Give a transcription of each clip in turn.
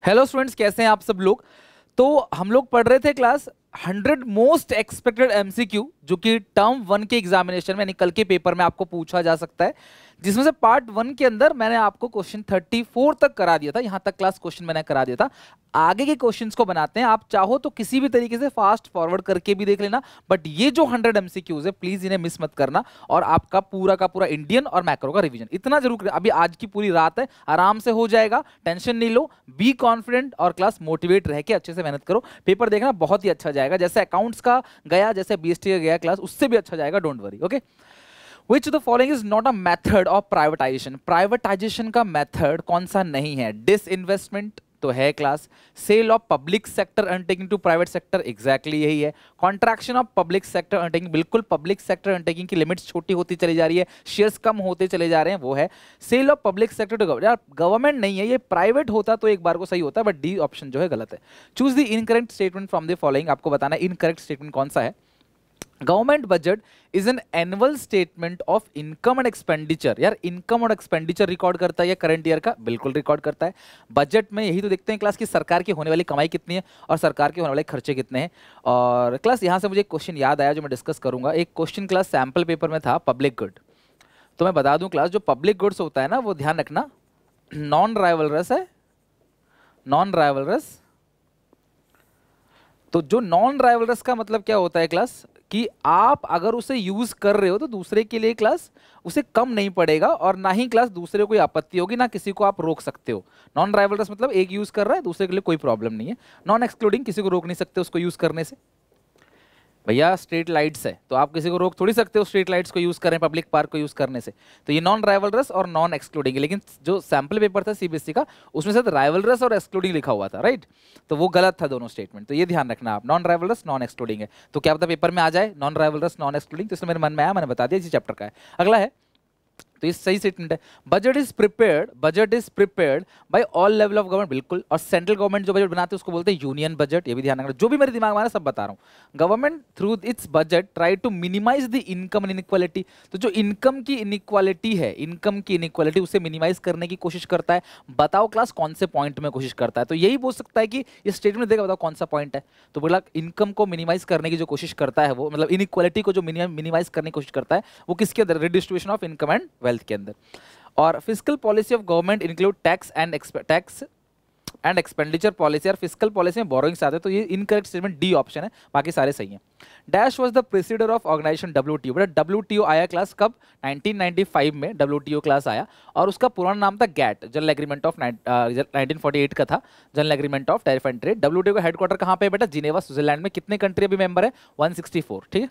Hello students, कैसे हैं आप सब लोग। तो हम लोग पढ़ रहे थे क्लास 100 मोस्ट एक्सपेक्टेड एमसीक्यू, जो कि टर्म 1 के एग्जामिनेशन में यानी कल के पेपर में आपको पूछा जा सकता है, जिसमें से पार्ट 1 के अंदर मैंने आपको क्वेश्चन 34 तक करा दिया था। यहां तक क्लास क्वेश्चन मैंने करा दिया था। आगे के क्वेश्चंस को बनाते हैं। आप चाहो तो किसी भी तरीके से फास्ट फॉरवर्ड करके भी देख लेना, बट ये जो 100 एमसीक्यूज है प्लीज इन्हें मिस मत करना। और आपका पूरा का पूरा इंडियन और मैक्रो का रिवीजन इतना जरूर करें। अभी आज की पूरी रात है, आराम से हो जाएगा, टेंशन नहीं लो, बी कॉन्फिडेंट और क्लास मोटिवेट रह के अच्छे से मेहनत करो। पेपर देखना बहुत ही अच्छा जाएगा, जैसे अकाउंट्स का गया, जैसे बीएसटी का गया क्लास, उससे भी अच्छा जाएगा, don't worry. Okay, Which of the following is not a method of privatization? Privatisation का मेथड कौन सा नहीं है? डिसइन्वेस्टमेंट तो है class, sale of public sector undertaking to private sector exactly यही है, contraction of public sector undertaking बिल्कुल पब्लिक सेक्टर अंडरटेकिंग की लिमिट्स छोटी होती चली जा रही है, शेयर्स कम होते चले जा रहे हैं, वो है sale of public sector to government. यार गवर्नमेंट नहीं है, ये प्राइवेट होता तो एक बार को सही होता, बट डी ऑप्शन जो है गलत है। Choose the incorrect statement from the following, आपको बताना है इनकरेक्ट स्टेटमेंट कौन सा है। Government budget is an annual statement of income and expenditure. यार इनकम और एक्सपेंडिचर रिकॉर्ड करता है या करंट ईयर का? बिल्कुल रिकॉर्ड करता है। बजट में यही तो देखते हैं क्लास की सरकार की होने वाली कमाई कितनी है और सरकार के होने वाले खर्चे कितने हैं। और क्लास यहाँ से मुझे एक क्वेश्चन याद आया जो मैं डिस्कस करूंगा। एक क्वेश्चन क्लास सैम्पल पेपर में था, पब्लिक गुड। तो मैं बता दूं क्लास, जो पब्लिक गुड्स होता है ना, वो ध्यान रखना नॉन राइवलरस है, नॉन राइवलरस। तो जो नॉन राइवलरस का मतलब क्या होता है क्लास, कि आप अगर उसे यूज कर रहे हो तो दूसरे के लिए क्लास उसे कम नहीं पड़ेगा, और ना ही क्लास दूसरे को कोई आपत्ति होगी, ना किसी को आप रोक सकते हो। नॉन राइवलरस मतलब एक यूज कर रहा है, दूसरे के लिए कोई प्रॉब्लम नहीं है। नॉन एक्सक्लूडिंग, किसी को रोक नहीं सकते उसको यूज करने से। भैया स्ट्रीट लाइट्स है तो आप किसी को रोक थोड़ी सकते हो स्ट्रीट लाइट्स को यूज करें, पब्लिक पार्क को यूज करने से। तो ये नॉन राइवलरस और नॉन एक्सक्लूडिंग है। लेकिन जो सैंपल पेपर था सीबीएसई का, उसमें से राइवलरस और एक्सक्लूडिंग लिखा हुआ था, राइट? तो वो गलत था दोनों स्टेटमेंट, तो ये ध्यान रखना आप, नॉन राइवलरस नॉन एक्सक्लूडिंग है। तो क्या पता पेपर में आ जाए नॉन राइवलरस नॉन एक्सक्लूडिंग, तो इसलिए मेरे मन में आया, मैंने बता दिया इसी चैप्टर का है। अगला है, तो ये सही स्टेटमेंट है। Budget is prepared by all level of government, बिल्कुल। और सेंट्रल गवर्नमेंट जो बजट बनाते हैं उसको बोलते हैं यूनियन बजट, ये भी ध्यान रखना। जो भी मेरे दिमाग में आ रहा है सब बता रहा हूँ। Government through its budget try to minimise the income inequality. तो जो इनकम की इनइक्वालिटी है, इनकम की इनइक्वालिटी, उसे मिनिमाइज करने की कोशिश करता है। बताओ क्लास कौन से पॉइंट में कोशिश करता है? तो यही बोल सकता है कि ये स्टेटमेंट देगा, बताओ कौन सा पॉइंट है। तो बोला इनकम को मिनिमाइज करने की जो कोशिश करता है वो, मतलब इनइक्वालिटी को जो मिनिमाइज करने की कोशिश करता है, वो किसके अंदर? Redistribution of income and wealth के अंदर। और fiscal policy of government include tax and expenditure policy. और फिस्कल पॉलिसी में बोरोइंग्स आते हैं, तो ये इनकरेक्ट स्टेटमेंट डी ऑप्शन है, बाकी सारे सही हैं। Dash was the president of organisation WTO. बेटा डब्ल्यूटीओ आया क्लास कब? 1995 में डब्ल्यूटीओ क्लास आया, और उसका पुराना नाम था गैट, जनरल एग्रीमेंट ऑफ 1948 का था, general agreement of tariff and trade. WTO का हेडक्वार्टर कहाँ पे है बेटा? जिनेवा, स्विट्जरलैंड में। कितने कंट्री अभी मेंबर है? 164, ठीक है।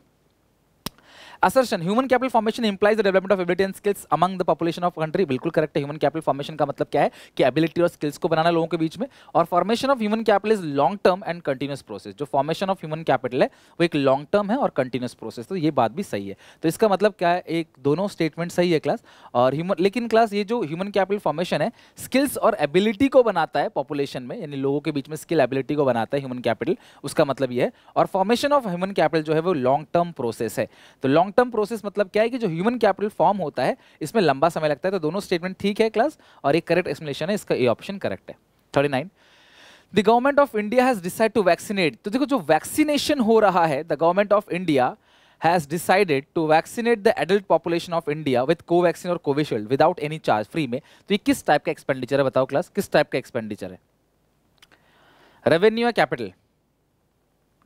Assertion, human capital formation implies the development of ability and skills among the population of country. बिल्कुल करेक्ट है। ह्यूमन कैपिटल फॉर्मेशन का मतलब क्या है? कि एबिलिटी और स्किल्स को बनाना लोगों के बीच में। और formation of human capital is long term and continuous process. जो फॉर्मेशन ऑफ ह्यूमन कैपिटल है वो एक लॉन्ग टर्म है और कंटिन्यूअस प्रोसेस। तो ये बात भी सही है। तो इसका मतलब क्या है? एक दोनों स्टेटमेंट सही है क्लास। और लेकिन क्लास ये जो ह्यूमन कैपिटल फॉर्मेशन है, स्किल्स और एबिलिटी को बनाता है पॉपुलेशन में, यानी लोगों के बीच में स्किल एबिलिटी को बनाता है ह्यूमन कैपिटल, उसका मतलब ये है। और फॉर्मेशन ऑफ ह्यूमन कैपिटल जो है वो लॉन्ग टर्म प्रोसेस है। तो लॉन्ग टर्म प्रोसेस मतलब क्या है? कि जो ह्यूमन कैपिटल फॉर्म होता है इसमें लंबा समय लगता है। तो दोनों स्टेटमेंट ठीक है क्लास, और एक करेक्ट एक्सप्लेनेशन है, इसका ए ऑप्शन करेक्ट है। 39, the government of India has decided to vaccinate. तो देखो जो वैक्सीनेशन हो रहा है, the government of India has decided to vaccinate the adult population of India with Covaxin और Covishield without any charge, free में। तो ये किस टाइप का एक्सपेंडिचर है? बताओ क्लास किस टाइप का एक्सपेंडिचर है? रेवेन्यू या कैपिटल?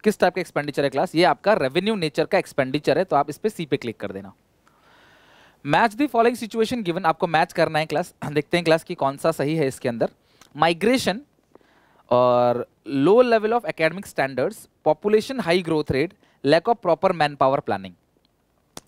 किस टाइप का एक्सपेंडिचर है क्लास? ये आपका रेवेन्यू नेचर का एक्सपेंडिचर है, तो आप इस पे सी पे क्लिक कर देना। Match the following situation given, आपको मैच करना है क्लास। देखते हैं क्लास की कौन सा सही है इसके अंदर। माइग्रेशन और low level of academic standards, population high growth rate, lack of proper man power planning.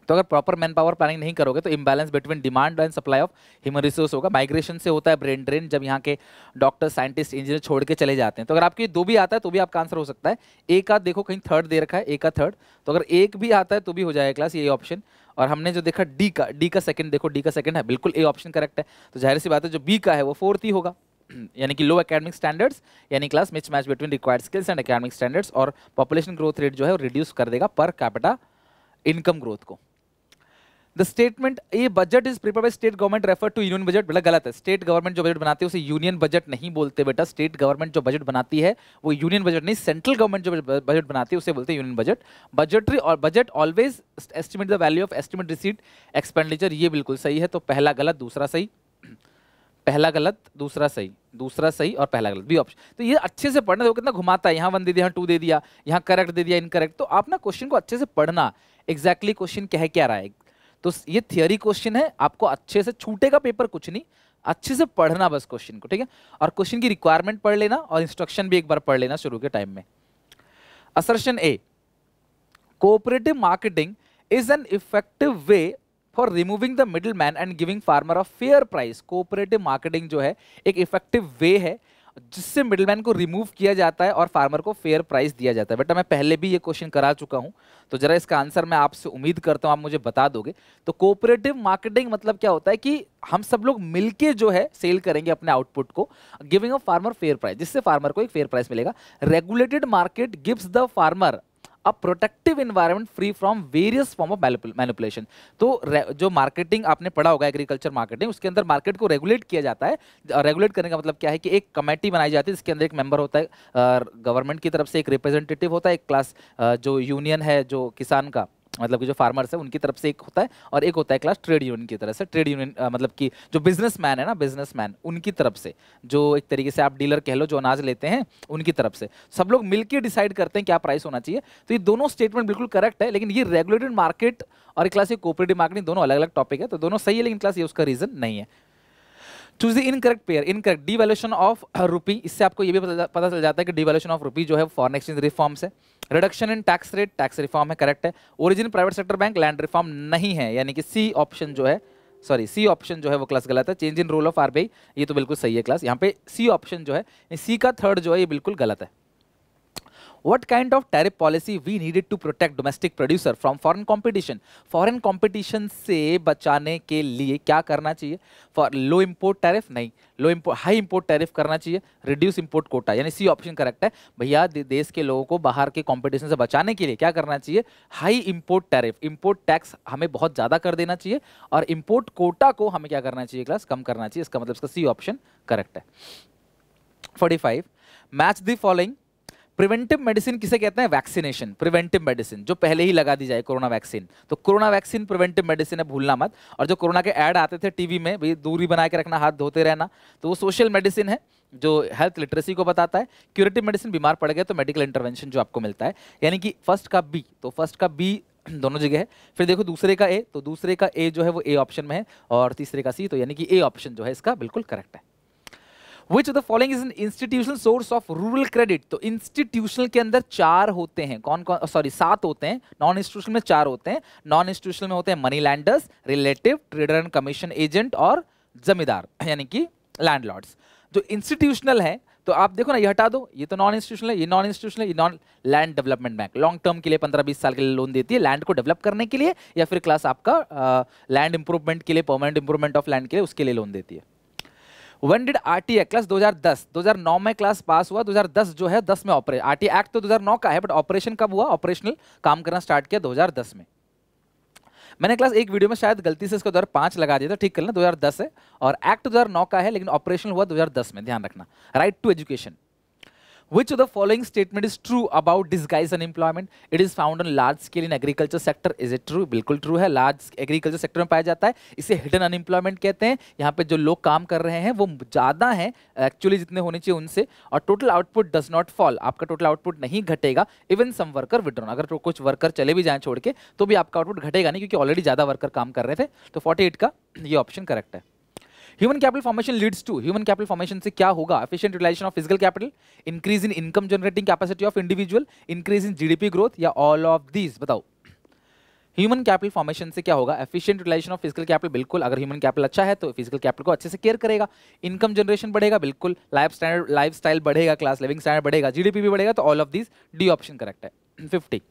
तो अगर प्रॉपर मैन पावर प्लानिंग नहीं करोगे तो imbalance between demand and supply of human resource होगा। माइग्रेशन से होता है ब्रेन ड्रेन, जब यहाँ के डॉक्टर, साइंटिस्ट, इंजीनियर छोड़ के चले जाते हैं। तो अगर आपके दो भी आता है तो भी आपका आंसर हो सकता है। एक आध देखो कहीं थर्ड दे रखा है, एक का थर्ड, तो अगर एक भी आता है तो भी हो जाएगा क्लास ये ऑप्शन। और हमने जो देखा डी का सेकंड, देखो डी का सेकंड है, बिल्कुल ए ऑप्शन करेक्ट है। तो जाहिर सी बात है जो बी का है वो फोर्थ ही होगा, यानी कि लो एकेडमिक स्टैंडर्ड्स, यानी class miss match between required skills and academic standards. और पॉपुलेशन ग्रोथ रेट जो है वो रिड्यूस कर देगा पर कैपिटा इनकम ग्रोथ को। The statement A budget is prepared by state government refer to union budget, बेटा गलत है। स्टेट गवर्नमेंट जो बजट बनाती है उसे यूनियन बजट नहीं बोलते बेटा। स्टेट गवर्नमेंट जो बजट बनाती है वो यूनियन बजट नहीं, सेंट्रल गवर्नमेंट जो बजट बनाती है उसे बोलते हैं यूनियन बजट। बजटरी और budget always estimate the value of estimate receipt expenditure, ये बिल्कुल सही है। तो पहला गलत दूसरा सही, पहला गलत दूसरा सही, दूसरा सही और पहला गलत, बी ऑप्शन। तो ये अच्छे से पढ़ना, देखो कितना घुमाता है, यहाँ 1 दे दिया, यहाँ 2 दे दिया, यहाँ करेक्ट दे दिया, इनकरेक्ट। तो आप ना क्वेश्चन को अच्छे से पढ़ना, एग्जैक्टली क्वेश्चन कह क्या रहा है। तो ये थियरी क्वेश्चन है, आपको अच्छे से छूटेगा पेपर कुछ नहीं, अच्छे से पढ़ना बस क्वेश्चन को, ठीक है। और क्वेश्चन की रिक्वायरमेंट पढ़ लेना और इंस्ट्रक्शन भी एक बार पढ़ लेना शुरू के टाइम में। Assertion A, cooperative marketing is an effective way for removing the middle man and giving farmer a fair price. Cooperative marketing जो है एक इफेक्टिव वे है जिससे मिडिलमैन को रिमूव किया जाता है और फार्मर को फेयर प्राइस दिया जाता है। बेटा मैं पहले भी ये क्वेश्चन करा चुका हूं, तो जरा इसका आंसर मैं आपसे उम्मीद करता हूं आप मुझे बता दोगे। तो कोऑपरेटिव मार्केटिंग मतलब क्या होता है कि हम सब लोग मिलके जो है सेल करेंगे अपने आउटपुट को, giving a farmer fair price, जिससे फार्मर को एक फेयर प्राइस मिलेगा। Regulated market gives the farmer a protective environment free from various form of manipulation. तो जो मार्केटिंग आपने पढ़ा होगा, एग्रीकल्चर मार्केटिंग, उसके अंदर मार्केट को रेगुलेट किया जाता है। रेगुलेट करने का मतलब क्या है कि एक कमेटी बनाई जाती है जिसके अंदर एक मेंबर होता है गवर्नमेंट की तरफ से, एक रिप्रेजेंटेटिव होता है, एक क्लास जो यूनियन है जो किसान का मतलब कि जो फार्मर्स है उनकी तरफ से एक होता है, और एक होता है क्लास ट्रेड यूनियन की तरफ से। ट्रेड यूनियन मतलब कि जो बिजनेसमैन है ना, बिजनेसमैन उनकी तरफ से, जो एक तरीके से आप डीलर कह लो जो अनाज लेते हैं उनकी तरफ से, सब लोग मिलकर डिसाइड करते हैं क्या प्राइस होना चाहिए। तो ये दोनों स्टेटमेंट बिल्कुल करेक्ट है, लेकिन ये रेगुलेटेड मार्केट और क्लास ये कोऑपरेटिव मार्केटिंग दोनों अलग अलग टॉपिक है, तो दोनों सही है, लेकिन क्लास ये उसका रीजन नहीं है। Choose the incorrect pair. Incorrect, devaluation of rupee, इससे आपको ये भी पता चल जाता है कि डिवैल्यूएशन ऑफ रुपी जो है फॉरेन एक्सचेंज रिफॉर्म्स है। Reduction in tax rate, tax reform है, करेक्ट है। Origin private sector bank, land reform नहीं है, यानी कि सी ऑप्शन जो है, सॉरी सी ऑप्शन जो है वो क्लास गलत है। Change in role of RBI, ये तो बिल्कुल सही है क्लास। यहाँ पे सी ऑप्शन जो है, सी का थर्ड जो है ये बिल्कुल गलत है। What kind of tariff policy we needed to protect domestic producer from foreign competition? Foreign competition से बचाने के लिए क्या करना चाहिए? For low import tariff नहीं, high import tariff करना चाहिए, reduce import quota, यानी सी ऑप्शन करेक्ट है। भैया देश के लोगों को बाहर के कंपटीशन से बचाने के लिए क्या करना चाहिए? High import tariff, import tax हमें बहुत ज्यादा कर देना चाहिए, और इंपोर्ट कोटा को हमें क्या करना चाहिए क्लास? कम करना चाहिए। इसका मतलब इसका सी ऑप्शन करेक्ट है। 45, match the following. Preventive medicine किसे कहते हैं? वैक्सीनेशन, प्रिवेंटिव मेडिसिन जो पहले ही लगा दी जाए, कोरोना वैक्सीन। तो कोरोना वैक्सीन प्रिवेंटिव मेडिसिन है, भूलना मत। और जो कोरोना के ऐड आते थे टीवी में, भाई दूरी बना के रखना, हाथ धोते रहना, तो वो सोशल मेडिसिन है जो हेल्थ लिटरेसी को बताता है। क्यूरेटिव मेडिसिन, बीमार पड़ गए तो मेडिकल इंटरवेंशन जो आपको मिलता है, यानी कि फर्स्ट का बी, तो फर्स्ट का बी दोनों जगह है। फिर देखो दूसरे का ए, तो दूसरे का ए जो है वो ए ऑप्शन में है, और तीसरे का सी, तो यानी कि ए ऑप्शन जो है इसका बिल्कुल करेक्ट है। Which of the following is an institutional source of rural credit? तो इंस्टीट्यूशनल के अंदर 4 होते हैं, कौन कौन, सॉरी 7 होते हैं, नॉन इंस्टीट्यूशनल में 4 होते हैं। नॉन इंस्टीट्यूशनल में होते हैं money landers, relative, trader and commission agent और जमींदार, यानी कि लैंडलॉर्ड्स। जो इंस्टीट्यूशनल है तो आप देखो ना, ये हटा दो, ये तो नॉन इंस्टीट्यूशनल है, ये नॉन इंस्टीट्यूशनल है, ये non land development bank long term के लिए 15-20 साल के लिए लोन देती है, लैंड को डेवलप करने के लिए, या फिर क्लास आपका लैंड इंप्रूवमेंट के लिए, परमानेंट इंप्रूवमेंट ऑफ लैंड के लिए, उसके लिए लोन देती है। When did RT Act class 2009 में क्लास पास हुआ। 2010 जो है 10 में ऑपरेशन, RT एक्ट तो 2009 का है, बट ऑपरेशन कब हुआ? ऑपरेशनल काम करना स्टार्ट किया 2010 में। मैंने क्लास एक वीडियो में शायद गलती से इसको 2005 लगा दिया था, ठीक कर लेना, 2010 है, और एक्ट 2009 का है, लेकिन ऑपरेशनल हुआ 2010 में, ध्यान रखना। Right to education. Which of the following statement is true about disguised unemployment? It is found on large scale in agriculture sector. Is it true? बिल्कुल true है, large agriculture sector में पाया जाता है। इसे hidden unemployment कहते हैं। यहाँ पे जो लोग काम कर रहे हैं वो ज़्यादा हैं एक्चुअली जितने होने चाहिए उनसे, और total output does not fall, आपका टोटल आउटपुट नहीं घटेगा। इवन सम वर्कर विड्रॉन, अगर तो कुछ वर्कर चले भी जाएं छोड़ के तो भी आपका आउटपुट घटेगा नहीं, क्योंकि ऑलरेडी ज़्यादा वर्कर काम कर रहे थे। तो 48 का ये ऑप्शन करेक्ट है। Human capital formation leads to, human capital formation से क्या होगा? Efficient utilisation of physical capital, increase in income generating capacity of individual, increase in GDP growth, या ऑल ऑफ दीज? बताओ ह्यूमन कैपिटल फॉर्मेशन से क्या होगा? Efficient utilisation of physical capital, बिल्कुल, अगर ह्यूमन कैपिटल अच्छा है तो फिजिकल कैपिटल को अच्छे से केयर करेगा। इनकम जनरेशन बढ़ेगा, बिल्कुल, लाइफ स्टाइल बढ़ेगा, क्लास लिविंग स्टैंडर्ड बढ़ेगा, जीडीपी भी बढ़ेगा, तो all of these, D option correct है। 50,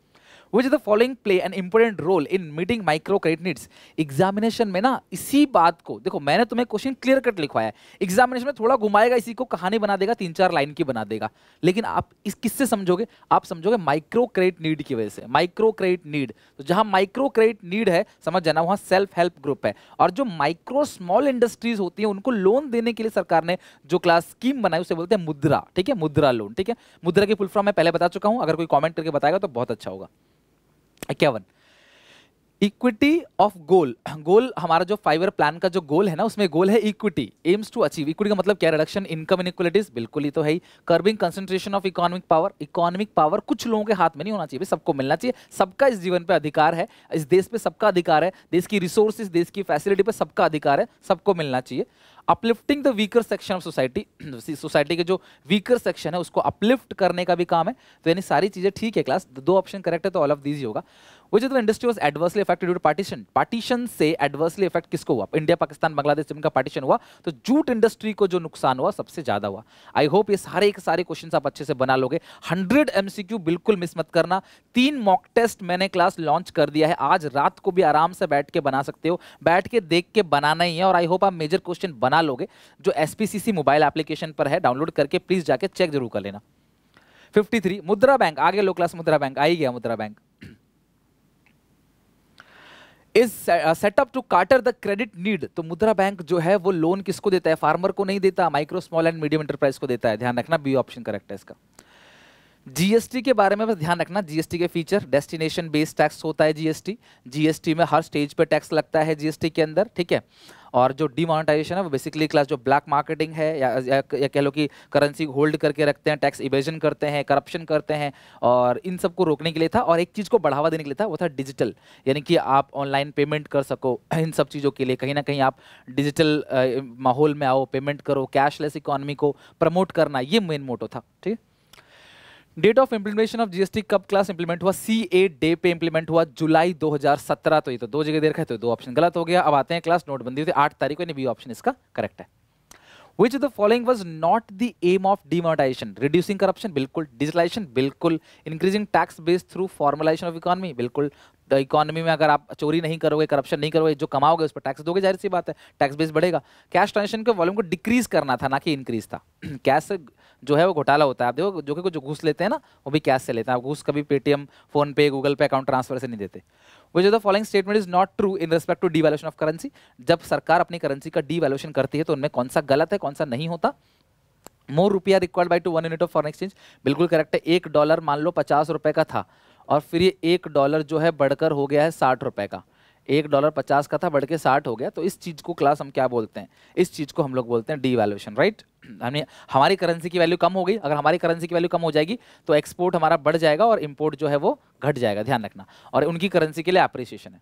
Which of the following play an important role in meeting micro credit needs? Examination में ना इसी बात को देखो, मैंने तुम्हें क्वेश्चन क्लियर कट लिखवाया है, एग्जामिनेशन में थोड़ा घुमाएगा, इसी को कहानी बना देगा, 3-4 लाइन की बना देगा, लेकिन आप इस किससे समझोगे? आप समझोगे माइक्रो क्रेडिट नीड की वजह से। माइक्रो क्रेडिट नीड, तो जहां माइक्रो क्रेडिट नीड है समझ जाना वहां सेल्फ हेल्प ग्रुप है। और जो माइक्रो स्मॉल इंडस्ट्रीज होती है उनको लोन देने के लिए सरकार ने जो क्लास स्कीम बनाई उसे बोलते हैं मुद्रा, ठीक है, मुद्रा लोन, ठीक है। मुद्रा की फुल फॉर्म मैं पहले बता चुका हूं, अगर कोई कमेंट करके बताएगा तो बहुत अच्छा होगा। 51 इक्विटी ऑफ गोल, गोल हमारा जो 5 ईयर प्लान का जो गोल है ना, उसमें गोल है equity, aims to achieve. Equity का मतलब क्या? रिडक्शन इनकम इनइक्वालिटीज, बिल्कुल ही तो है ही। Curbing concentration of economic power, economic power कुछ लोगों के हाथ में नहीं होना चाहिए, सबको मिलना चाहिए, सबका इस जीवन पे अधिकार है, इस देश पे सबका अधिकार है, देश की रिसोर्सेज, देश की फैसिलिटी पे सबका अधिकार है, सबको मिलना चाहिए। Uplifting the weaker section of society, society के जो वीकर सेक्शन है उसको अपलिफ्ट करने का भी काम है। तो यानी सारी चीजें ठीक है क्लास, 2 ऑप्शन करेक्ट है तो ऑल ऑफ दीज ही होगा। Which of the industry was adversely affected due to partition? Partition से एडवर्सली इफेक्ट किसको हुआ? इंडिया, पाकिस्तान, बांग्लादेश जब इनका पार्टीशन हुआ तो जूट इंडस्ट्री को जो नुकसान हुआ सबसे ज्यादा हुआ। आई होप ये सारे के सारे क्वेश्चंस आप अच्छे से बना लोगे। 100 MCQ बिल्कुल मिस मत करना। 3 मॉक टेस्ट मैंने क्लास लॉन्च कर दिया है, आज रात को भी आराम से बैठ के बना सकते हो, बैठ के देख के बनाना ही है। और आई होप आप मेजर क्वेश्चन बना लोगे। जो SPCC मोबाइल एप्लीकेशन पर है, डाउनलोड करके प्लीज जाके चेक जरूर कर लेना। 53 मुद्रा बैंक, आगे लो क्लास, मुद्रा बैंक आ ही गया। Mudra bank is set up to cater the credit need. तो मुद्रा बैंक जो है वो लोन किसको देता है? फार्मर को नहीं देता, micro small and medium enterprise को देता है। ध्यान रखना, बी ऑप्शन करेक्ट है इसका। जीएसटी के बारे में बस ध्यान रखना, जीएसटी के फीचर, डेस्टिनेशन बेस्ड टैक्स होता है जीएसटी। जीएसटी में हर स्टेज पे टैक्स लगता है जीएसटी के अंदर, ठीक है। और जो डिमोनेटाइजेशन है वो बेसिकली क्लास जो ब्लैक मार्केटिंग है या कह लो कि करेंसी होल्ड करके रखते हैं, टैक्स इवेजन करते हैं, करप्शन करते हैं, और इन सब को रोकने के लिए था। और एक चीज़ को बढ़ावा देने के लिए था, वो था डिजिटल, यानी कि आप ऑनलाइन पेमेंट कर सको। इन सब चीज़ों के लिए कहीं ना कहीं आप डिजिटल माहौल में आओ, पेमेंट करो, कैशलेस इकोनॉमी को प्रमोट करना, ये मेन मोटो था, ठीक है। Date of implementation of GST कब क्लास इंप्लीमेंट हुआ? C8 डे पे इंप्लीमेंट हुआ, जुलाई 2017। तो ये तो 2 जगह दे रखा है, तो 2 ऑप्शन गलत हो गया। अब आते हैं क्लास, नोटबंदी हुई थी 8 तारीख को, यानी बी ऑप्शन इसका करेक्ट है। Which of the following was not the aim of demonetization? Reducing corruption, बिल्कुल। Digitalization, बिल्कुल। Increasing tax base through formalization of economy, बिल्कुल। द इकोनॉमी में अगर आप चोरी नहीं करोगे, करप्शन नहीं करोगे, जो कमाओगे उस पर टैक्स दोगे, जाहिर सी बात है, टैक्स बेस बढ़ेगा। कैश ट्रांजेक्शन के वॉल्यूम को डिक्रीज करना था, ना कि इंक्रीज था। कैश से जो है वो घोटाला होता है, आप देखो जो कि जो घूस लेते हैं ना वो भी कैश से लेते हैं। आप घूस कभी पेटीएम, फोन पे, गूगल पे अकाउंट ट्रांसफर से नहीं देते। Which of the following statement is not true in respect to devaluation of currency? जब सरकार अपनी करेंसी का डीवैल्यूएशन करती है तो उनमें कौन सा गलत है, कौन सा नहीं होता? मोर रुपया required by two 1 unit of foreign exchange, बिल्कुल करेक्ट है। $1 मान लो 50 रुपए का था और फिर ये $1 जो है बढ़कर हो गया है 60 रुपए का। $1 50 का था, बढ़ के 60 हो गया। तो इस चीज को क्लास हम क्या बोलते हैं? इस चीज को हम लोग बोलते हैं डीवैल्यूएशन, राइट। हमारी करेंसी की वैल्यू कम हो गई, अगर हमारी करेंसी की वैल्यू कम हो जाएगी तो एक्सपोर्ट हमारा बढ़ जाएगा और इंपोर्ट जो है वो घट जाएगा, ध्यान रखना। और उनकी करेंसी के लिए एप्रिसिएशन है।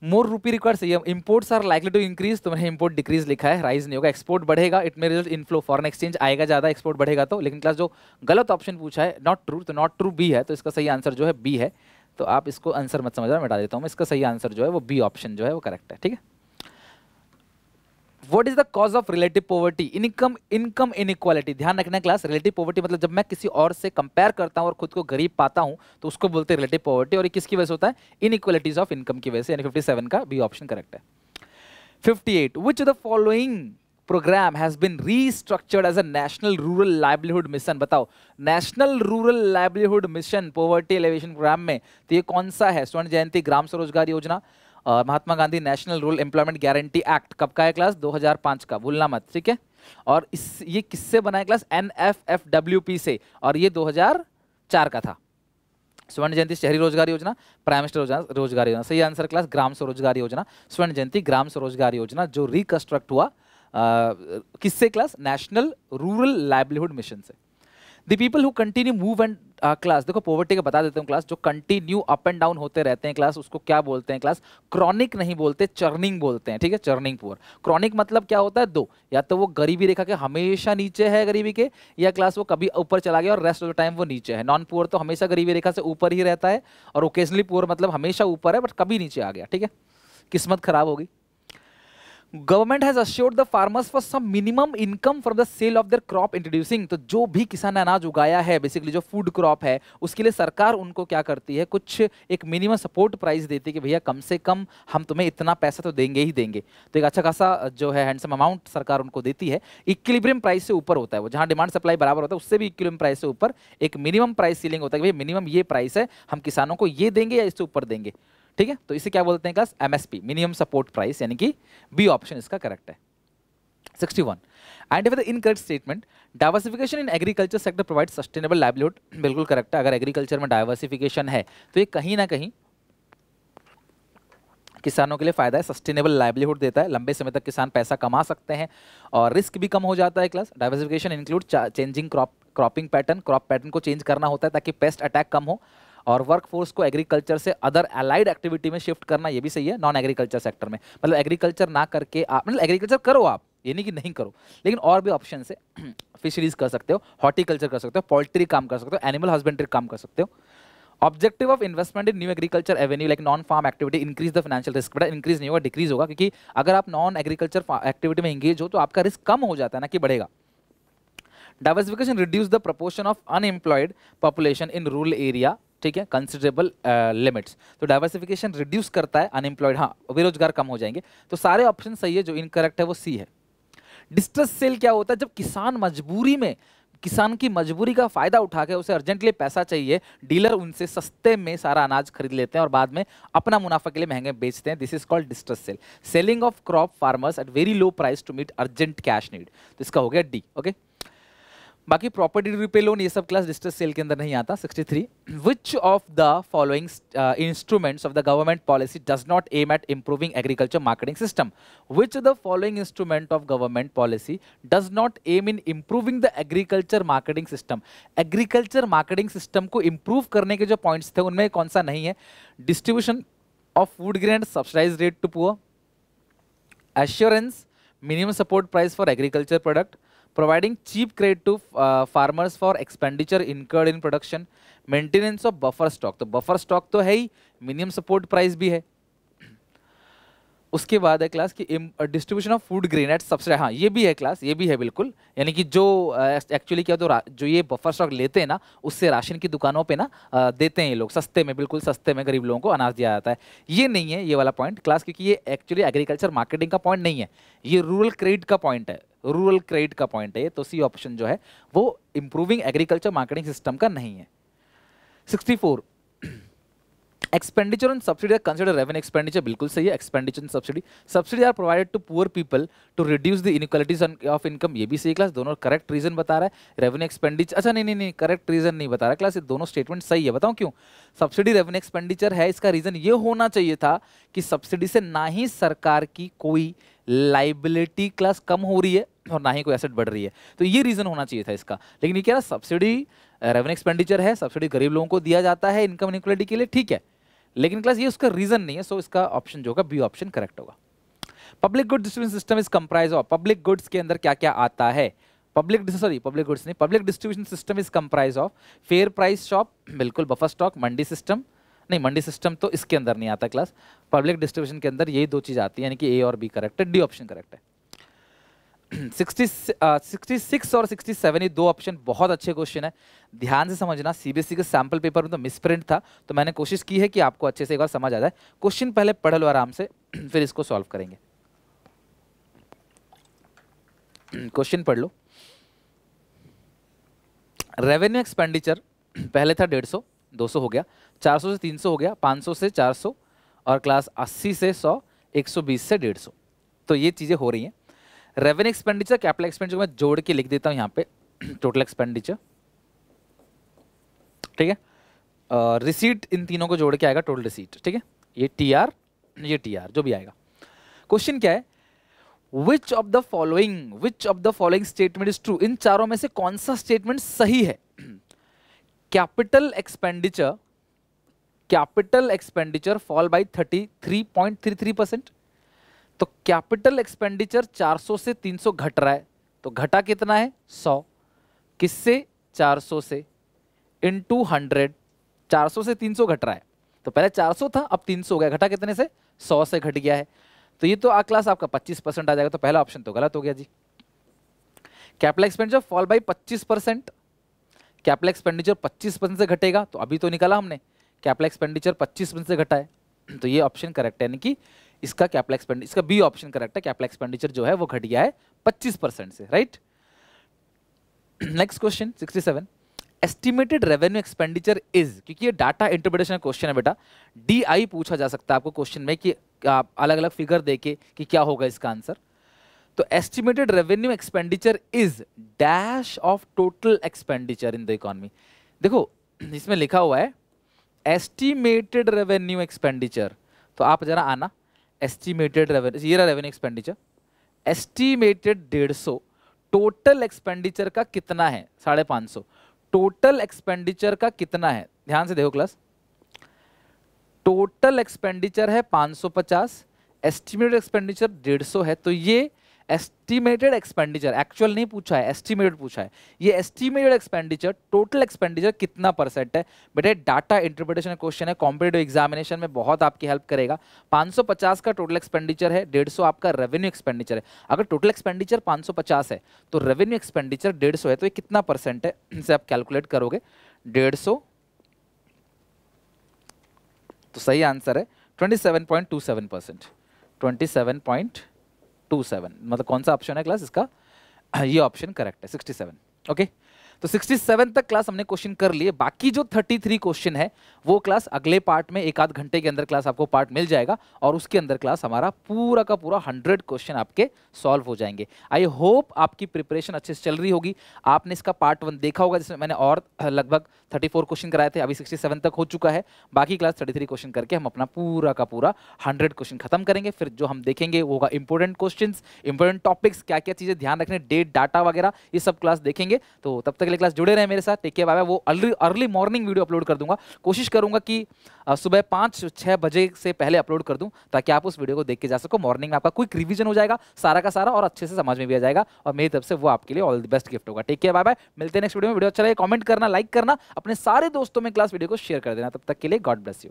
मोर रुपी रिक्वायर्ड सही है। Imports are likely to increase, तो मैंने इंपोर्ट डिक्रीज लिखा है, राइज नहीं होगा। एक्सपोर्ट बढ़ेगा, इट में रिजल्ट इनफ्लो, फॉरेन एक्सचेंज आएगा ज्यादा, एक्सपोर्ट बढ़ेगा तो। लेकिन क्लास जो गलत ऑप्शन पूछा है नॉट ट्रू, तो नॉट ट्रू बी है, तो इसका सही आंसर जो है बी है। तो आप इसको आंसर मत समझना, मिटा देता हूँ मैं। इसका सही आंसर जो है वो बी ऑप्शन जो है वो करेक्ट है, ठीक है। What is the cause of relative poverty? Income inequality, ध्यान रखना क्लास। रिलेटिव पॉवर्टी मतलब जब मैं किसी और से कंपेयर करता हूं और खुद को गरीब पाता हूं तो उसको बोलते हैं रिलेटिव पॉवर्टी। और ये किसकी वजह से होता है? इनइक्वालिटीज ऑफ इनकम की वजह से, यानी 57 का बी ऑप्शन करेक्ट है। 58 which of the following program has been restructured as a national rural livelihood mission? बताओ, national rural livelihood mission poverty alleviation programme में तो ये कौन सा है? स्वर्ण जयंती Gram Swarozgar Yojana, Mahatma Gandhi National Rural Employment Guarantee Act कब का है क्लास? 2005 का, भूलना मत, ठीक है। और ये किससे बना है क्लास? NFFWP से, और ये 2004 का था। स्वर्ण जयंती शहरी रोजगार योजना, प्राइम मिनिस्टर रोजगार योजना। सही आंसर क्लास ग्राम स्वरोजगार योजना। स्वर्ण जयंती ग्राम स्वरोजगार योजना जो रिकंस्ट्रक्ट हुआ किससे class? National rural livelihood Mission से। The people who continue move and class, देखो पॉवर्टी का बता देता हूँ क्लास, जो कंटिन्यू अप एंड डाउन होते रहते हैं क्लास, उसको क्या बोलते हैं क्लास? क्रॉनिक नहीं बोलते, चर्निंग बोलते हैं, ठीक है। Churning poor. क्रॉनिक मतलब क्या होता है? दो, या तो वो गरीबी रेखा के हमेशा नीचे है गरीबी के, या क्लास वो कभी ऊपर चला गया और रेस्ट ऑफ द टाइम वो नीचे है। नॉन पुअर तो हमेशा गरीबी रेखा से ऊपर ही रहता है, और ओकेजनली पुअर मतलब हमेशा ऊपर है बट कभी नीचे आ गया, ठीक है। किस्मत खराब होगी। Government has assured the farmers for some minimum income from the sale of their crop introducing. तो जो भी किसान ने अनाज उगाया है, बेसिकली जो फूड क्रॉप है, उसके लिए सरकार उनको क्या करती है, कुछ एक मिनिमम सपोर्ट प्राइस देती है कि भैया कम से कम हम तुम्हें इतना पैसा तो देंगे ही देंगे। तो एक अच्छा खासा जो है हैंडसम अमाउंट सरकार उनको देती है। इक्विलिब्रियम प्राइस से ऊपर होता है वो, जहां डिमांड सप्लाई बराबर होता है उससे भी इक्विलिब्रियम प्राइस से ऊपर एक मिनिमम प्राइस सीलिंग होता है कि भाई मिनिमम ये प्राइस है, हम किसानों को ये देंगे या इससे ऊपर देंगे। ठीक है, तो इसे क्या बोलते हैं class, MSP, minimum support price, यानी कि बी ऑप्शन इसका करेक्ट है। 61 identify the incorrect statement, diversification in agriculture sector provide sustainable livelihood. बिल्कुल करेक्ट है। अगर एग्रीकल्चर में डाइवर्सिफिकेशन है तो ये कहीं ना कहीं किसानों के लिए फायदा है, सस्टेनेबल लाइवलीहुड देता है, लंबे समय तक किसान पैसा कमा सकते हैं और रिस्क भी कम हो जाता है। Class diversification include changing cropping pattern, crop pattern को चेंज करना होता है ताकि पेस्ट अटैक कम हो, और वर्कफोर्स को एग्रीकल्चर से अदर अलाइड एक्टिविटी में शिफ्ट करना, ये भी सही है नॉन एग्रीकल्चर सेक्टर में। मतलब एग्रीकल्चर ना करके आप, मतलब एग्रीकल्चर करो आप, ये नहीं कि नहीं करो, लेकिन और भी ऑप्शन है, फिशरीज कर सकते हो, हॉर्टिकल्चर कर सकते हो, पोल्ट्री काम कर सकते हो, एनिमल हस्बेंड्री काम कर सकते हो। Objective of investment in new agriculture avenue like non farm activity increase the financial risk. बेटा इंक्रीज नहीं होगा, डिक्रीज होगा, क्योंकि अगर आप नॉन एग्रीकल्चर एक्टिविटी में इंगेज हो तो आपका रिस्क कम हो जाता है ना कि बढ़ेगा। Diversification reduce the proportion of unemployed population in rural area, ठीक है, कंसिडरेबल लिमिट्स। तो डाइवर्सिफिकेशन रिड्यूस करता है अनएम्प्लॉयड, हाँ बेरोजगार कम हो जाएंगे। तो सारे ऑप्शन सही है, जो इनकरेक्ट है वो सी है। डिस्ट्रेस सेल क्या होता है, जब किसान मजबूरी में, किसान की मजबूरी का फायदा उठा के उसे अर्जेंटली पैसा चाहिए, डीलर उनसे सस्ते में सारा अनाज खरीद लेते हैं और बाद में अपना मुनाफा के लिए महंगे बेचते हैं। This is called distress sale, selling of crop farmers at very low price to meet urgent cash need. तो इसका हो गया डी। ओके, बाकी प्रॉपर्टी रिपे लोन ये सब क्लास डिस्ट्रेस सेल के अंदर नहीं आता। 63 which of the following instruments of the government policy does not aim at improving agriculture marketing system. Which the following instrument of government policy does not aim in improving the agriculture marketing system. Agriculture marketing system को improve करने के जो points थे उनमें कौन सा नहीं है। Distribution of food grain subsidise rate to poor, assurance minimum support price for agriculture product, providing cheap credit to farmers for expenditure incurred in production, maintenance of buffer stock। तो buffer stock तो है ही, minimum support price भी है। उसके बाद है class की distribution of food grain at subsidy, हाँ ये भी है क्लास, ये भी है बिल्कुल। यानी कि जो एक्चुअली क्या, तो जो ये बफर स्टॉक लेते हैं ना, उससे राशन की दुकानों पे ना देते हैं ये लोग सस्ते में, बिल्कुल सस्ते में गरीब लोगों को अनाज दिया जाता है। ये नहीं है ये वाला पॉइंट क्लास, क्योंकि ये एक्चुअली एग्रीकल्चर मार्केटिंग का पॉइंट नहीं है, ये रूरल क्रेडिट का पॉइंट है, रूरल क्रेडिट का पॉइंट है। तो सी ऑप्शन जो है वो इंप्रूविंग एग्रीकल्चर मार्केटिंग सिस्टम का नहीं है। 64 expenditure on subsidy consider revenue expenditure, बिल्कुल सही है। Expenditure on subsidy are provided to poor people to reduce the inequalities of income, ये भी सही क्लास, दोनों करेक्ट रीजन बता रहा है। रेवेन्यू एक्सपेंडिचर, अच्छा नहीं करेक्ट रीजन नहीं बता रहा क्लास, ये दोनों स्टेटमेंट सही है, बताऊं क्यों। सब्सिडी रेवेन्यू एक्सपेंडिचर है, इसका रीजन ये होना चाहिए था कि सब्सिडी से ना ही सरकार की कोई लाइबिलिटी क्लास कम हो रही है और ना ही कोई एसेट बढ़ रही है, तो ये रीजन होना चाहिए था इसका। लेकिन ये क्या, सब्सिडी रेवेन्यू एक्सपेंडिचर है, सब्सिडी गरीब लोगों को दिया जाता है इनकम इनइक्वालिटी के लिए, ठीक है, लेकिन क्लास ये उसका रीजन नहीं है। सो इसका ऑप्शन जो होगा बी ऑप्शन करेक्ट होगा। Public good distribution system is comprise of, public goods के अंदर क्या क्या आता है, public distribution system is comprise of fair price shop, बिल्कुल, बफर स्टॉक, मंडी सिस्टम, नहीं मंडी सिस्टम तो इसके अंदर नहीं आता क्लास, पब्लिक डिस्ट्रीब्यूशन के अंदर यही दो चीज आती है, यानी कि ए और बी करेक्ट है, डी ऑप्शन करेक्ट है। 66 और 67 ये दो ऑप्शन बहुत अच्छे क्वेश्चन है, ध्यान से समझना। सीबीएसई के सैंपल पेपर में तो मिसप्रिंट था, तो मैंने कोशिश की है कि आपको अच्छे से एक बार समझ आ जाए। क्वेश्चन पहले पढ़ लो आराम से, फिर इसको सॉल्व करेंगे। क्वेश्चन पढ़ लो। रेवेन्यू एक्सपेंडिचर पहले था 150, 200 हो गया, 400 से 300 हो गया, 500 से 400 और क्लास 80 से 100, 120 से 150, तो ये चीजें हो रही हैं। रेवेन्यू एक्सपेंडिचर कैपिटल एक्सपेंडिचर मैं जोड़ के लिख देता हूं यहाँ पे, टोटल एक्सपेंडिचर, ठीक है, रिसीट इन तीनों को जोड़ के आएगा टोटल रिसीट, ठीक है, ये टीआर जो भी आएगा। क्वेश्चन क्या है, which of the following statement is true, इन चारों में से कौन सा स्टेटमेंट सही है। कैपिटल एक्सपेंडिचर फॉल बाय 33.33%, तो कैपिटल एक्सपेंडिचर 400 से 300 घट रहा है, तो घटा कितना है 100, किससे 400 से, इनटू 100, 400 से 300 घट रहा है, तो पहले 400 था अब 300 हो गया, घटा कितने से 100 से घट गया है, तो ये तो क्लास आपका 25% आ जाएगा, तो पहला ऑप्शन तो गलत हो गया जी। Capital expenditure fall by 25%, capital expenditure 25% से घटेगा, तो अभी तो निकाला हमने कैपिटल एक्सपेंडिचर 25% से घटा है, तो ये ऑप्शन करेक्ट है, यानी कि इसका कैपिटल एक्सपेंडिचर, इसका बी ऑप्शन करेक्ट है, कैपिटल एक्सपेंडिचर जो है वो घट गया है 25% से, right. Next question 67, estimated revenue expenditure is, क्योंकि ये डाटा इंटरप्रिटेशन क्वेश्चन है बेटा, DI पूछा जा सकता है आपको क्वेश्चन में कि आप अलग अलग फिगर देके कि क्या होगा इसका आंसर। तो estimated revenue expenditure is dash of total expenditure in the economy. देखो इसमें लिखा हुआ है एस्टिमेटेड रेवेन्यू एक्सपेंडिचर, तो आप जरा आना, एस्टिमेटेड रेवेन्यू, ये रहा revenue expenditure, estimated 150, total expenditure का कितना है 550, टोटल एक्सपेंडिचर का कितना है, ध्यान से देखो क्लास, टोटल एक्सपेंडिचर है 550, एस्टिमेटेड एक्सपेंडिचर 150 है, तो ये एस्टिमेटेड एक्सपेंडिचर, एक्चुअल नहीं पूछा है, एस्टिमेटेड पूछा है, ये एस्टिमेटेड एक्सपेंडिचर टोटल एक्सपेंडिचर कितना परसेंट है। बेटे डाटा इंटरप्रिटेशन क्वेश्चन है, कॉम्पिटिटिव एग्जामिनेशन में बहुत आपकी हेल्प करेगा। 550 का टोटल एक्सपेंडिचर है, 150 आपका रेवेन्यू एक्सपेंडिचर है। अगर टोटल एक्सपेंडिचर 550 है तो रेवेन्यू एक्सपेंडिचर 150 है, तो ये कितना परसेंट है, इसे आप कैलकुलेट करोगे 150, तो सही आंसर है 27.27%, 27.27, मतलब कौन सा ऑप्शन है क्लास इसका, ये ऑप्शन करेक्ट है 67। ओके, तो 67 तक क्लास हमने क्वेश्चन कर लिए, बाकी जो 33 क्वेश्चन है वो क्लास अगले पार्ट में 1 आध घंटे के अंदर क्लास आपको पार्ट मिल जाएगा, और उसके अंदर क्लास हमारा पूरा का पूरा 100 क्वेश्चन आपके सॉल्व हो जाएंगे। आई होप आपकी प्रिपरेशन अच्छे से चल रही होगी। आपने इसका पार्ट 1 देखा होगा जिसमें मैंने और लगभग 34 क्वेश्चन कराए थे, अभी 67 तक हो चुका है, बाकी क्लास 33 क्वेश्चन करके हम अपना पूरा का पूरा 100 क्वेश्चन खत्म करेंगे। फिर जो हम देखेंगे वो होगा इंपॉर्टेंट क्वेश्चंस, इंपॉर्टेंट टॉपिक्स, क्या क्या चीजें ध्यान रखने, डेट डाटा वगैरह, ये सब क्लास देखेंगे। तो तब तक के लिए क्लास जुड़े रहे मेरे साथ, टेक केयर, बाय बाय। वो अर्ली मॉर्निंग वीडियो अपलोड कर दूंगा, कोशिश करूंगा कि सुबह 5-6 बजे से पहले अपलोड कर दूं, ताकि आप उस वीडियो को देख के जा सको। मॉर्निंग में आपका क्विक रिवीजन हो जाएगा सारा का सारा, और अच्छे से समझ में भी आ जाएगा, और मेरी तरफ से वो आपके लिए ऑल द बेस्ट गिफ्ट होगा। टेक केयर, बाय बाय, मिलते हैं नेक्स्ट वीडियो में। वीडियो अच्छा लगे कमेंट करना, लाइक करना, अपने सारे दोस्तों में क्लास वीडियो को शेयर कर देना। तब तक के लिए गॉड ब्लेस यू।